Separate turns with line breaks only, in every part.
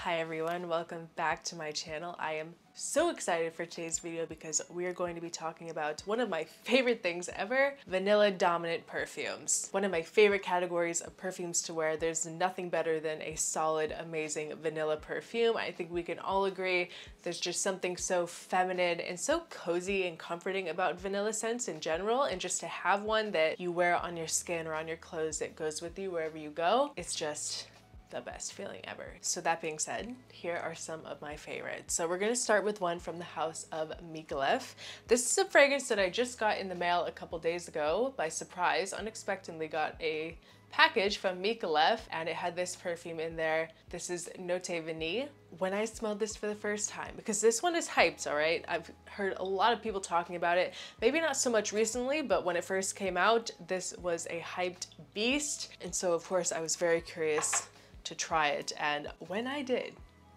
Hi everyone, welcome back to my channel. I am so excited for today's video because we are going to be talking about one of my favorite things ever, vanilla dominant perfumes. One of my favorite categories of perfumes to wear. There's nothing better than a solid, amazing vanilla perfume. I think we can all agree there's just something so feminine and so cozy and comforting about vanilla scents in general, and just to have one that you wear on your skin or on your clothes that goes with you wherever you go, it's just the best feeling ever. So that being said, here are some of my favorites. So we're gonna start with one from the house of Micallef. This is a fragrance that I just got in the mail a couple days ago by surprise. Unexpectedly got a package from Micallef and it had this perfume in there. This is Note Vanille. When I smelled this for the first time, because this one is hyped, all right? I've heard a lot of people talking about it, maybe not so much recently, but when it first came out, this was a hyped beast. And so of course I was very curious to try it, and when I did,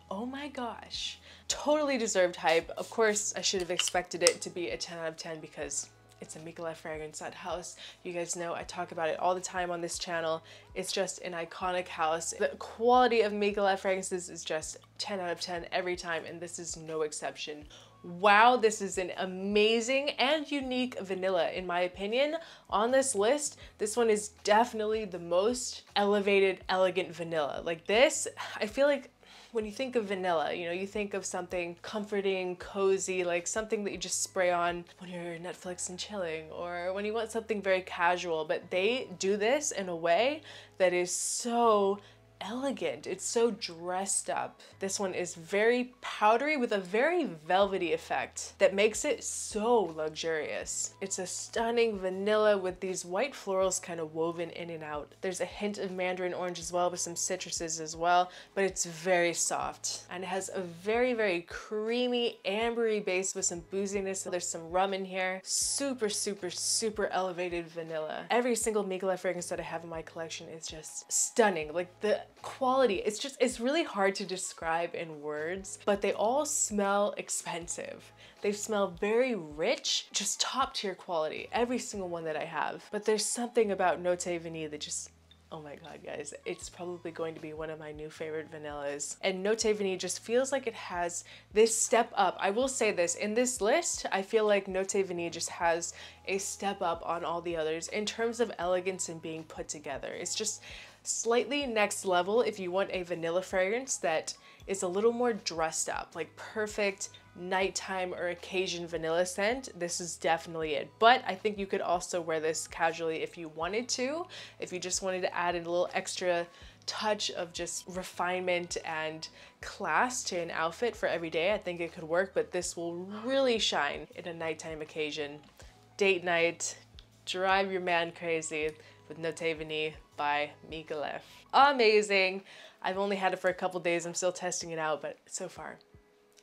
oh my gosh, totally deserved hype. Of course, I should have expected it to be a 10 out of 10 because it's a Micallef fragrance, that house. You guys know I talk about it all the time on this channel. It's just an iconic house. The quality of Micallef fragrances is just 10 out of 10 every time, and this is no exception. Wow, this is an amazing and unique vanilla in my opinion. On this list, this one is definitely the most elevated, elegant vanilla. Like this, I feel like when you think of vanilla, you know, you think of something comforting, cozy, like something that you just spray on when you're Netflix and chilling, or when you want something very casual, but they do this in a way that is so elegant. It's so dressed up. This one is very powdery with a very velvety effect that makes it so luxurious. It's a stunning vanilla with these white florals kind of woven in and out. There's a hint of mandarin orange as well with some citruses as well, but it's very soft and it has a very, very creamy, ambery base with some booziness. So there's some rum in here. Super, super, super elevated vanilla. Every single Micallef fragrance that I have in my collection is just stunning. Like the quality, it's really hard to describe in words, but they all smell expensive. They smell very rich, just top tier quality, every single one that I have. But there's something about Note Vanille that just, oh my god guys, it's probably going to be one of my new favorite vanillas. And Note Vanille just feels like it has this step up. I will say this, in this list, I feel like Note Vanille just has a step up on all the others in terms of elegance and being put together. It's just slightly next level if you want a vanilla fragrance that is a little more dressed up, like perfect nighttime or occasion vanilla scent. This is definitely it. But I think you could also wear this casually if you wanted to, if you just wanted to add in a little extra touch of just refinement and class to an outfit for every day. I think it could work, but this will really shine in a nighttime occasion. Date night, drive your man crazy with Note Vanille by Micallef. Amazing. I've only had it for a couple days. I'm still testing it out, but so far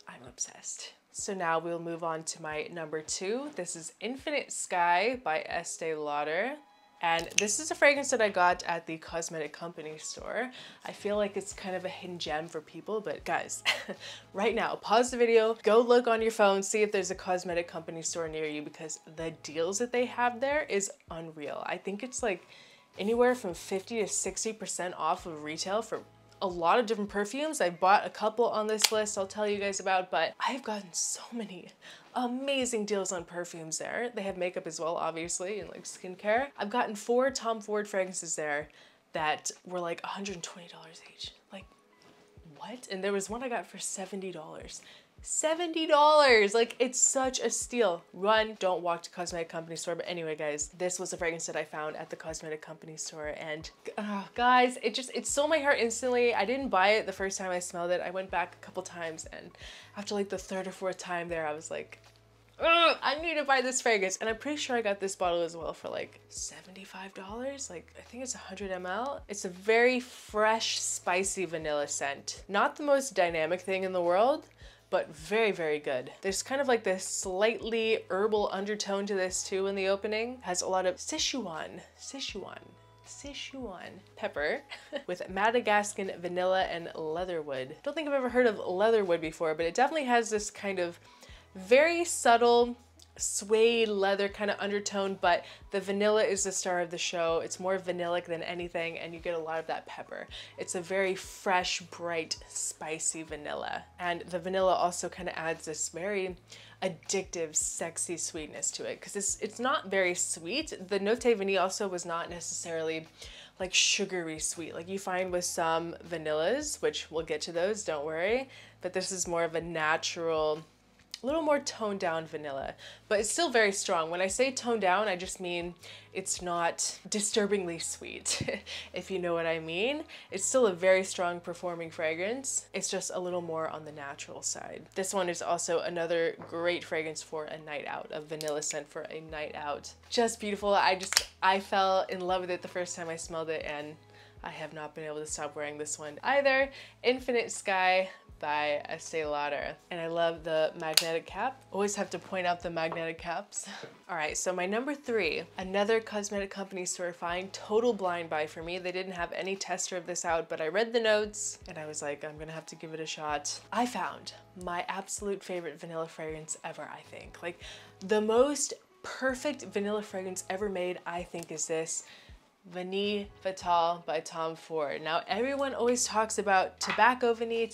I'm obsessed. So now we'll move on to my number 2. This is Infinite Sky by Estee Lauder. And this is a fragrance that I got at the cosmetic company store. I feel like it's kind of a hidden gem for people, but guys, right now, pause the video, go look on your phone, see if there's a cosmetic company store near you, because the deals that they have there is unreal. I think it's like anywhere from 50 to 60% off of retail for a lot of different perfumes. I bought a couple on this list I'll tell you guys about, but I've gotten so many amazing deals on perfumes there. They have makeup as well, obviously, and like skincare. I've gotten 4 Tom Ford fragrances there that were like $120 each. Like, what? And there was one I got for $70. $70! Like, it's such a steal. Run, don't walk to cosmetic company store. But anyway, guys, this was a fragrance that I found at the cosmetic company store, and guys, it stole my heart instantly. I didn't buy it the first time I smelled it. I went back a couple times, and after like the 3rd or 4th time there, I was like, I need to buy this fragrance. And I'm pretty sure I got this bottle as well for like $75. Like, I think it's 100 ml. It's a very fresh, spicy vanilla scent. Not the most dynamic thing in the world, but very, very good. There's kind of like this slightly herbal undertone to this too in the opening. Has a lot of Sichuan pepper with Madagascan vanilla and leatherwood. Don't think I've ever heard of leatherwood before, but it definitely has this kind of very subtle suede leather kind of undertone, but the vanilla is the star of the show. It's more vanillic than anything, and you get a lot of that pepper. It's a very fresh, bright, spicy vanilla. And the vanilla also kind of adds this very addictive, sexy sweetness to it, because it's not very sweet. The Note Vanille also was not necessarily like sugary sweet like you find with some vanillas, which we'll get to those, don't worry. But this is more of a natural, a little more toned down vanilla, but it's still very strong. When I say toned down, I just mean it's not disturbingly sweet, if you know what I mean. It's still a very strong performing fragrance. It's just a little more on the natural side. This one is also another great fragrance for a night out, a vanilla scent for a night out. Just beautiful. I fell in love with it the first time I smelled it, and I have not been able to stop wearing this one either. Infinite Sky by Estee Lauder. And I love the magnetic cap. Always have to point out the magnetic caps. All right, so my number 3, another cosmetic company store find, total blind buy for me. They didn't have any tester of this out, but I read the notes and I was like, I'm gonna have to give it a shot. I found my absolute favorite vanilla fragrance ever, I think. Like the most perfect vanilla fragrance ever made, I think, is this Vanille Fatale by Tom Ford. Now everyone always talks about tobacco vanille.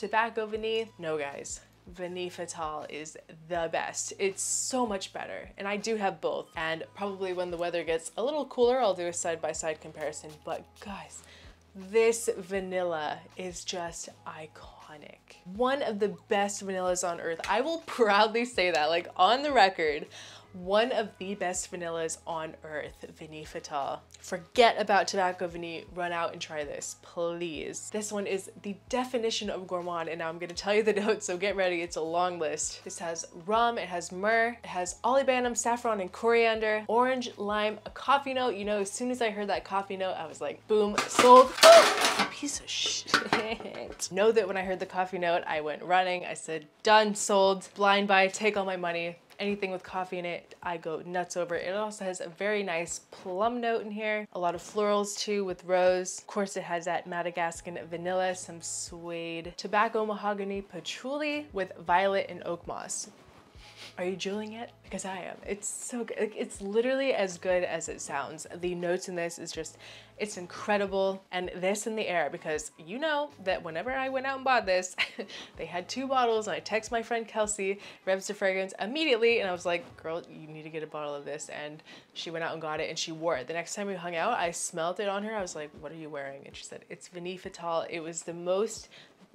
No guys, Vanille Fatale is the best. It's so much better, and I do have both, and probably when the weather gets a little cooler I'll do a side-by-side comparison. But guys, this vanilla is just iconic. One of the best vanillas on earth. I will proudly say that, like on the record. One of the best vanillas on earth, Vanille Fatale. Forget about tobacco vanille, run out and try this, please. This one is the definition of gourmand, and now I'm gonna tell you the notes, so get ready, it's a long list. This has rum, it has myrrh, it has olibanum, saffron, and coriander, orange, lime, a coffee note. You know, as soon as I heard that coffee note, I was like, boom, sold. Oh, piece of shit. Know that when I heard the coffee note, I went running. I said, done, sold, blind buy, take all my money. Anything with coffee in it, I go nuts over. It also has a very nice plum note in here. A lot of florals too with rose. Of course, it has that Madagascan vanilla, some suede, tobacco mahogany patchouli with violet and oak moss. Are you drooling yet? Because I am. It's so good. Like, it's literally as good as it sounds. The notes in this is just, it's incredible. And this in the air, because you know that whenever I went out and bought this, they had 2 bottles, and I text my friend Kelsey, revs the fragrance immediately, and I was like, girl, you need to get a bottle of this. And she went out and got it, and she wore it. The next time we hung out, I smelled it on her. I was like, what are you wearing? And she said, it's Vanille Fatale. It was the most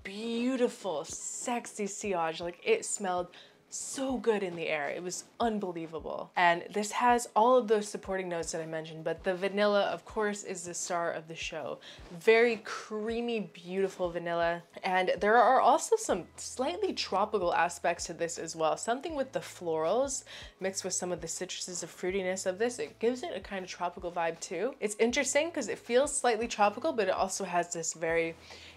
beautiful, sexy sillage. Like, it smelled so good in the air. It was unbelievable. And this has all of those supporting notes that I mentioned, but the vanilla, of course, is the star of the show. Very creamy, beautiful vanilla. And there are also some slightly tropical aspects to this as well. Something with the florals mixed with some of the citruses of fruitiness of this. It gives it a kind of tropical vibe too. It's interesting because it feels slightly tropical, but it also has this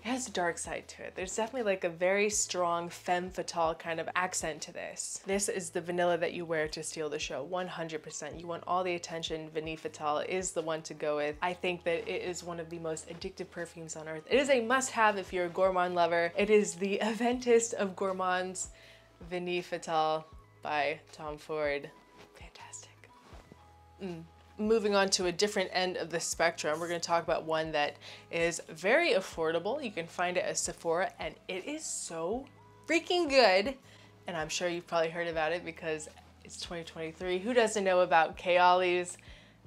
it has a dark side to it. There's definitely like a very strong femme fatale kind of accent to this. This is the vanilla that you wear to steal the show, 100%. You want all the attention, Vanille Fatale is the one to go with. I think that it is one of the most addictive perfumes on earth. It is a must-have if you're a gourmand lover. It is the Aventist of gourmands, Vanille Fatale by Tom Ford. Fantastic. Moving on to a different end of the spectrum, we're going to talk about one that is very affordable. You can find it at Sephora, and it is so freaking good. And I'm sure you've probably heard about it because it's 2023. Who doesn't know about Kayali's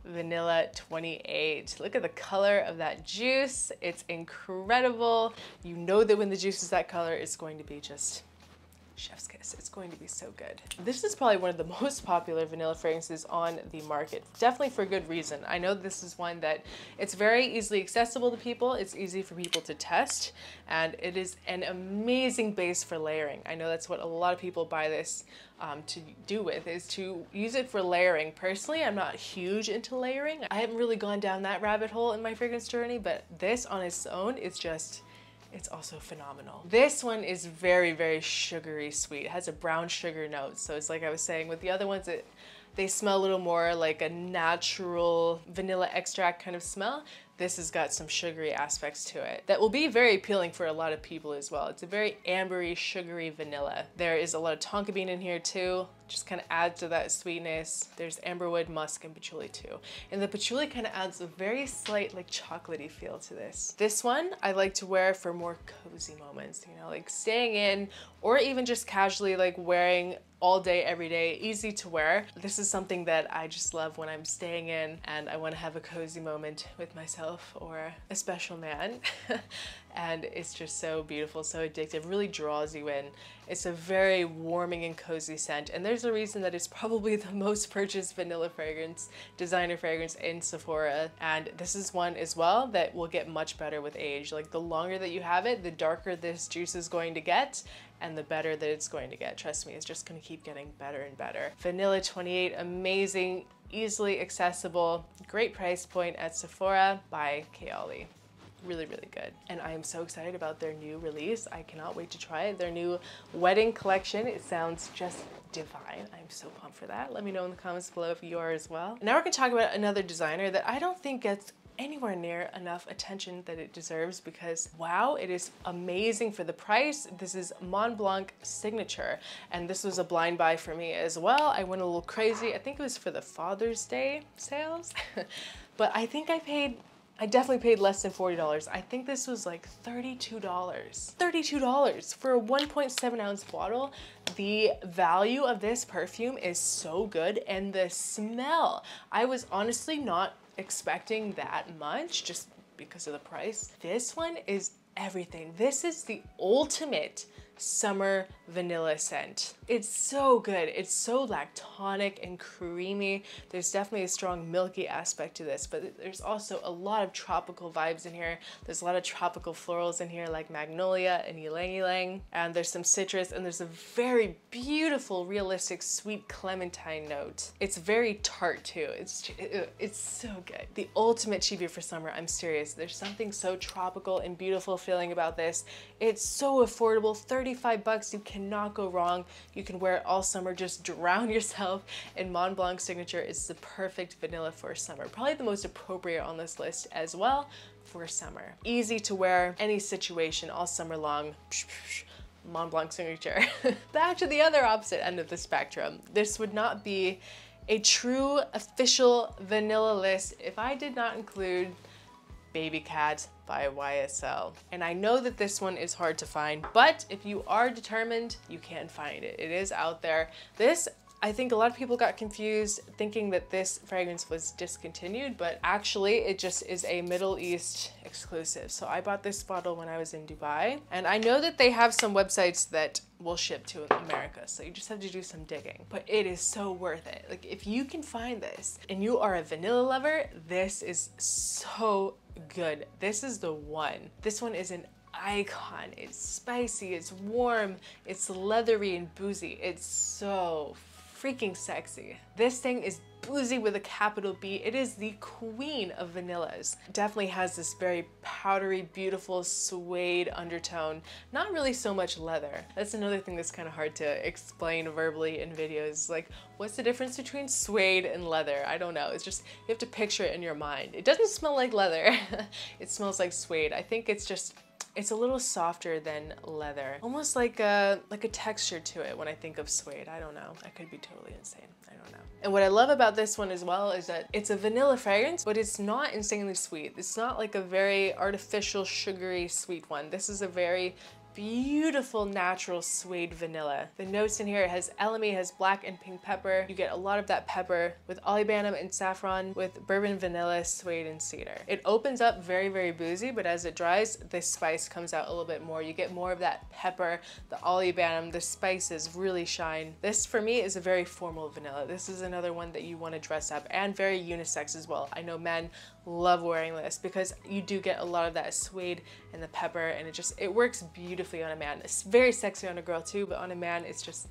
Vanilla 28? Look at the color of that juice. It's incredible. You know that when the juice is that color, it's going to be just chef's kiss. It's going to be so good. This is probably one of the most popular vanilla fragrances on the market, definitely for good reason. I know this is one that it's very easily accessible to people. It's easy for people to test, and it is an amazing base for layering. I know that's what a lot of people buy this to do with, is to use it for layering. Personally, I'm not huge into layering. I haven't really gone down that rabbit hole in my fragrance journey, but this on its own is just, it's also phenomenal. This one is very, very sugary sweet. It has a brown sugar note. So it's like I was saying with the other ones, they smell a little more like a natural vanilla extract kind of smell. This has got some sugary aspects to it that will be very appealing for a lot of people as well. It's a very ambery, sugary vanilla. There is a lot of tonka bean in here too. just kind of adds to that sweetness. There's amberwood, musk, and patchouli too. And the patchouli kind of adds a very slight like chocolatey feel to this. This one I like to wear for more cozy moments, you know, like staying in or even just casually like wearing all day, every day, easy to wear. This is something that I just love when I'm staying in and I want to have a cozy moment with myself or a special man. And it's just so beautiful, so addictive, really draws you in. It's a very warming and cozy scent, and there's a reason that it's probably the most purchased vanilla fragrance, designer fragrance in Sephora. And this is one as well that will get much better with age. Like the longer that you have it, the darker this juice is going to get, and the better that it's going to get. Trust me, it's just gonna keep getting better and better. Vanilla 28, amazing, easily accessible, great price point at Sephora by Kayali. Really, really good. And I am so excited about their new release. I cannot wait to try it. Their new wedding collection, it sounds just divine. I'm so pumped for that. Let me know in the comments below if you are as well. Now we're gonna talk about another designer that I don't think gets anywhere near enough attention that it deserves because wow, it is amazing for the price. This is Mont Blanc Signature, and this was a blind buy for me as well. I went a little crazy. I think it was for the Father's Day sales, but I think I definitely paid less than $40. I think this was like $32. $32 for a 1.7 ounce bottle. The value of this perfume is so good, and the smell, I was honestly not expecting that much just because of the price. This one is everything. This is the ultimate summer vanilla scent. It's so good. It's so lactonic and creamy. There's definitely a strong milky aspect to this, but there's also a lot of tropical vibes in here. There's a lot of tropical florals in here like magnolia and ylang ylang, and there's some citrus, and there's a very beautiful, realistic, sweet clementine note. It's very tart too. It's so good. The ultimate cheapie for summer, I'm serious. There's something so tropical and beautiful feeling about this. It's so affordable, 35 bucks, you cannot go wrong. You can wear it all summer, just drown yourself. And Mont Blanc Signature is the perfect vanilla for summer. Probably the most appropriate on this list as well for summer. Easy to wear, any situation, all summer long. Mont Blanc Signature. Back to the other opposite end of the spectrum. This would not be a true official vanilla list if I did not include Babycat by YSL. And I know that this one is hard to find, but if you are determined, you can find it. It is out there. This, I think a lot of people got confused thinking that this fragrance was discontinued, but actually it just is a Middle East exclusive. So I bought this bottle when I was in Dubai, and I know that they have some websites that will ship to America, so you just have to do some digging, but it is so worth it. Like if you can find this and you are a vanilla lover, this is so good. This is the one. This one is an icon. It's spicy, it's warm, it's leathery and boozy. It's so freaking sexy. This thing is boozy with a capital B. It is the queen of vanillas. Definitely has this very powdery, beautiful suede undertone. Not really so much leather. That's another thing that's kind of hard to explain verbally in videos. Like, what's the difference between suede and leather? I don't know. It's just, you have to picture it in your mind. It doesn't smell like leather. It smells like suede. I think it's just, it's a little softer than leather. Almost like a texture to it when I think of suede. I don't know. I could be totally insane. I don't know. And what I love about this one as well is that it's a vanilla fragrance, but it's not insanely sweet. It's not like a very artificial, sugary, sweet one. This is a very beautiful natural suede vanilla. The notes in here, it has elemi, has black and pink pepper. You get a lot of that pepper with olibanum and saffron, with bourbon, vanilla, suede, and cedar. It opens up very, very boozy, but as it dries, this spice comes out a little bit more. You get more of that pepper, the olibanum, the spices really shine. This for me is a very formal vanilla. This is another one that you want to dress up, and very unisex as well. I know men love wearing this because you do get a lot of that suede and the pepper, and it works beautifully on a man. It's very sexy on a girl too, but on a man, it's just,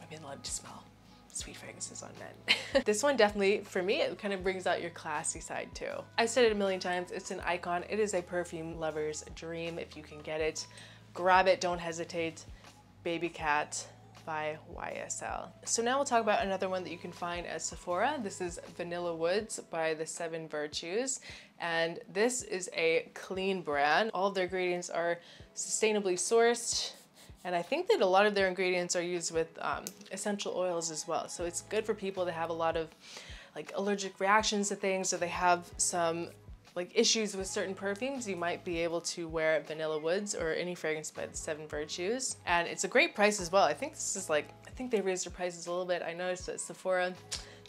women love to smell sweet fragrances on men. This one definitely, for me, it kind of brings out your classy side too. I've said it a million times, it's an icon. It is a perfume lover's dream if you can get it. Grab it, don't hesitate. Babycat by YSL. So now we'll talk about another one that you can find at Sephora. This is Vanilla Woods by the 7 Virtues, and this is a clean brand. All of their ingredients are sustainably sourced, And I think that a lot of their ingredients are used with essential oils as well. So it's good for people that have a lot of like allergic reactions to things, or they have some like issues with certain perfumes. You might be able to wear Vanilla Woods or any fragrance by the Seven Virtues. And it's a great price as well. I think this is like, I think they raised their prices a little bit. I noticed at Sephora,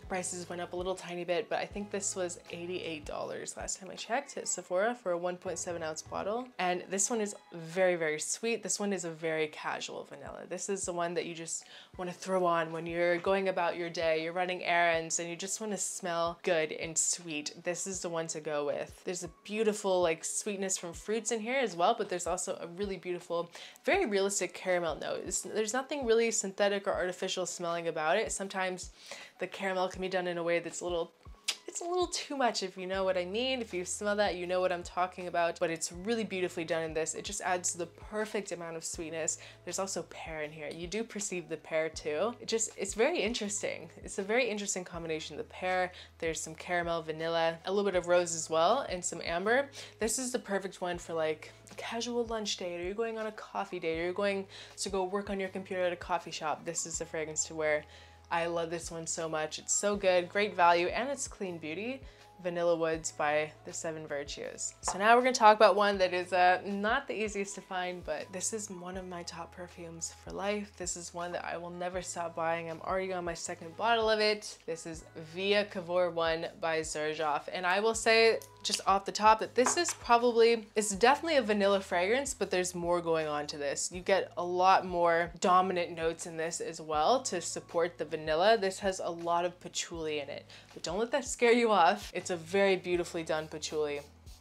prices went up a little tiny bit, but I think this was $88 last time I checked at Sephora for a 1.7 ounce bottle. And this one is very, very sweet. This one is a very casual vanilla. This is the one that you just want to throw on when you're going about your day, you're running errands, and you just want to smell good and sweet. This is the one to go with. There's a beautiful like sweetness from fruits in here as well, but there's also a really beautiful, very realistic caramel note. There's nothing really synthetic or artificial smelling about it. Sometimes the caramel can be done in a way that's it's a little too much, if you know what I mean. If you smell that, you know what I'm talking about, but it's really beautifully done in this. It just adds the perfect amount of sweetness. There's also pear in here. You do perceive the pear too. It's very interesting. It's a very interesting combination. The pear, there's some caramel, vanilla, a little bit of rose as well, and some amber. This is the perfect one for like a casual lunch date, or you're going on a coffee date, or you're going to go work on your computer at a coffee shop. This is the fragrance to wear. I love this one so much. It's so good, great value, and it's clean beauty. Vanilla Woods by the Seven Virtues. So now we're gonna talk about one that is not the easiest to find, but this is one of my top perfumes for life. This is one that I will never stop buying. I'm already on my second bottle of it. This is Via Cavour 1 by Xerjoff. And I will say just off the top that this is probably, it's definitely a vanilla fragrance, but there's more going on to this. You get a lot more dominant notes in this as well to support the vanilla. This has a lot of patchouli in it, but don't let that scare you off. It's a very beautifully done patchouli.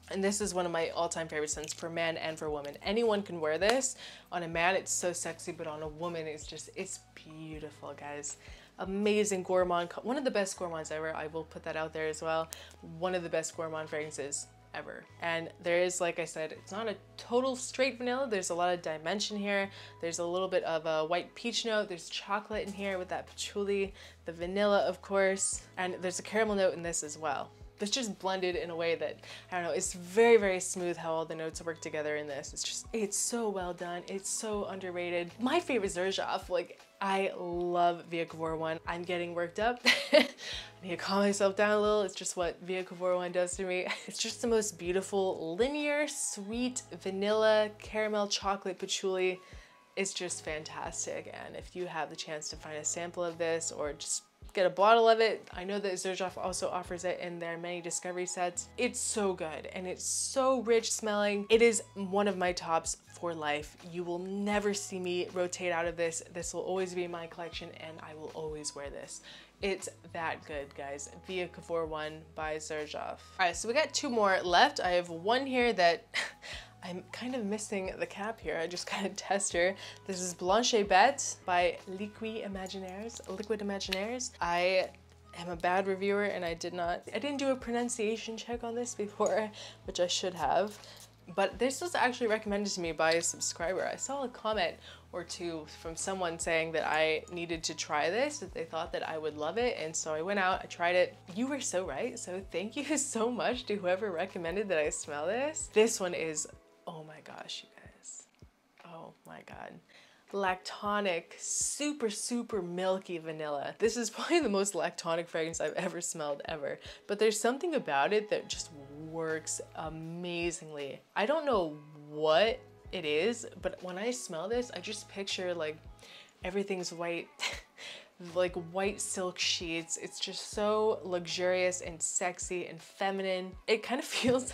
And this is one of my all-time favorite scents for men and for women. Anyone can wear this. On a man, it's so sexy, but on a woman, it's beautiful, guys. Amazing gourmand, one of the best gourmands ever. I will put that out there as well. One of the best gourmand fragrances ever. And there is, like I said, it's not a total straight vanilla. There's a lot of dimension here. There's a little bit of a white peach note. There's chocolate in here with that patchouli, the vanilla, of course, and there's a caramel note in this as well. It's just blended in a way that, I don't know, it's very, very smooth how all the notes work together in this. It's so well done. It's so underrated. My favorite Xerjoff, like, I love Via Cavour 1. I'm getting worked up. I need to calm myself down a little. It's just what Via Cavour 1 does to me. It's just the most beautiful, linear, sweet, vanilla, caramel, chocolate, patchouli. It's just fantastic. And if you have the chance to find a sample of this or just get a bottle of it. I know that Xerjoff also offers it in their many discovery sets. It's so good and it's so rich smelling. It is one of my tops for life. You will never see me rotate out of this. This will always be in my collection and I will always wear this. It's that good, guys. Via Cavour 1 by Xerjoff. All right, so we got two more left. I have one here that I'm kind of missing the cap here. I just kind of test her. This is Blanche Bete by Liquid Imaginaires. I am a bad reviewer and I didn't do a pronunciation check on this before, which I should have. But this was actually recommended to me by a subscriber. I saw a comment or two from someone saying that I needed to try this, that they thought that I would love it. And so I went out, I tried it. You were so right. So thank you so much to whoever recommended that I smell this. This one is, oh my gosh, you guys. Oh my God. Lactonic, super, super milky vanilla. This is probably the most lactonic fragrance I've ever smelled ever. But there's something about it that just works amazingly. I don't know what it is, but when I smell this, I just picture like everything's white, like white silk sheets. It's just so luxurious and sexy and feminine. It kind of feels,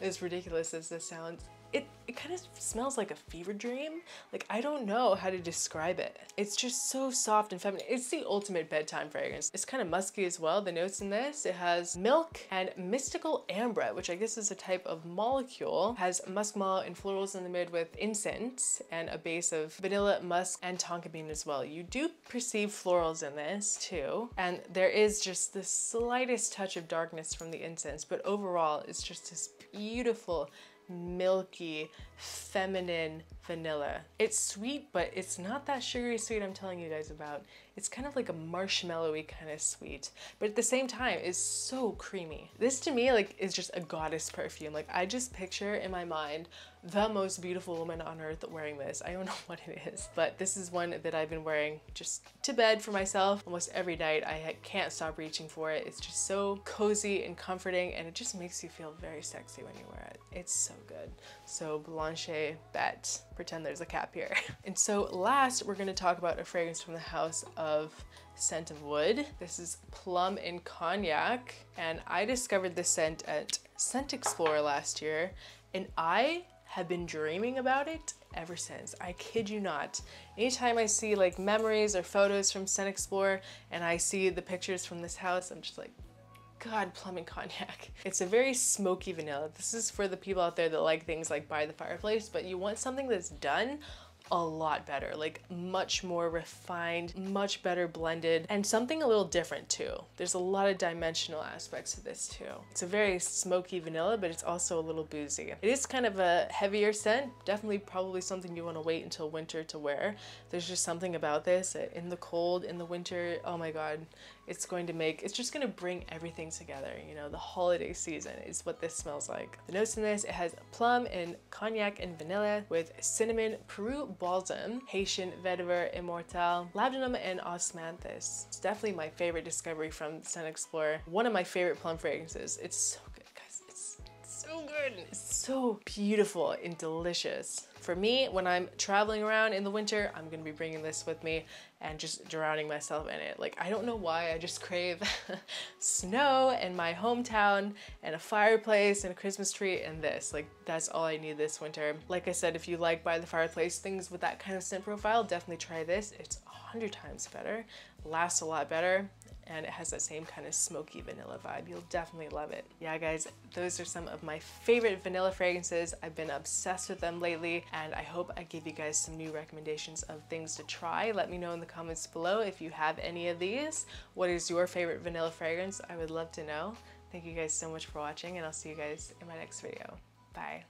as ridiculous as this sounds, it kind of smells like a fever dream. Like, I don't know how to describe it. It's just so soft and feminine. It's the ultimate bedtime fragrance. It's kind of musky as well, the notes in this. It has milk and mystical amber, which I guess is a type of molecule. It has musk mallow and florals in the mid with incense and a base of vanilla, musk, and tonka bean as well. You do perceive florals in this too. And there is just the slightest touch of darkness from the incense, but overall it's just this beautiful, milky, feminine Vanilla. It's sweet, but it's not that sugary sweet I'm telling you guys about. It's kind of like a marshmallowy kind of sweet, but at the same time it's so creamy. This to me like is just a goddess perfume. Like I just picture in my mind the most beautiful woman on earth wearing this. I don't know what it is, but this is one that I've been wearing just to bed for myself almost every night. I can't stop reaching for it. It's just so cozy and comforting, and it just makes you feel very sexy when you wear it. It's so good. So Blanche Bete, pretend there's a cap here. And so last, we're gonna talk about a fragrance from the house of Scent of Wood. This is Plum and Cognac, and I discovered this scent at Scent Explorer last year, and I have been dreaming about it ever since. I kid you not. Anytime I see like memories or photos from Scent Explorer and I see the pictures from this house, I'm just like, God, Plum and Cognac. It's a very smoky vanilla. This is for the people out there that like things like by the fireplace, but you want something that's done a lot better, like much more refined, much better blended, and something a little different too. There's a lot of dimensional aspects to this too. It's a very smoky vanilla, but it's also a little boozy. It is kind of a heavier scent, definitely probably something you want to wait until winter to wear. There's just something about this in the cold, in the winter, oh my God, it's just going to bring everything together. You know, the holiday season is what this smells like. The notes in this, it has plum and cognac and vanilla with cinnamon, Peru balsam, Haitian vetiver immortelle, labdanum, and osmanthus. It's definitely my favorite discovery from Scent Explorer. One of my favorite plum fragrances. It's so good, guys. It's so good. It's so beautiful and delicious. For me, when I'm traveling around in the winter, I'm gonna be bringing this with me and just drowning myself in it. Like, I don't know why, I just crave snow and my hometown and a fireplace and a Christmas tree and this. Like, that's all I need this winter. Like I said, if you like by the fireplace things with that kind of scent profile, definitely try this. It's 100 times better, lasts a lot better, and it has that same kind of smoky vanilla vibe. You'll definitely love it. Yeah, guys, those are some of my favorite vanilla fragrances. I've been obsessed with them lately, and I hope I gave you guys some new recommendations of things to try. Let me know in the comments below if you have any of these. What is your favorite vanilla fragrance? I would love to know. Thank you guys so much for watching, and I'll see you guys in my next video. Bye.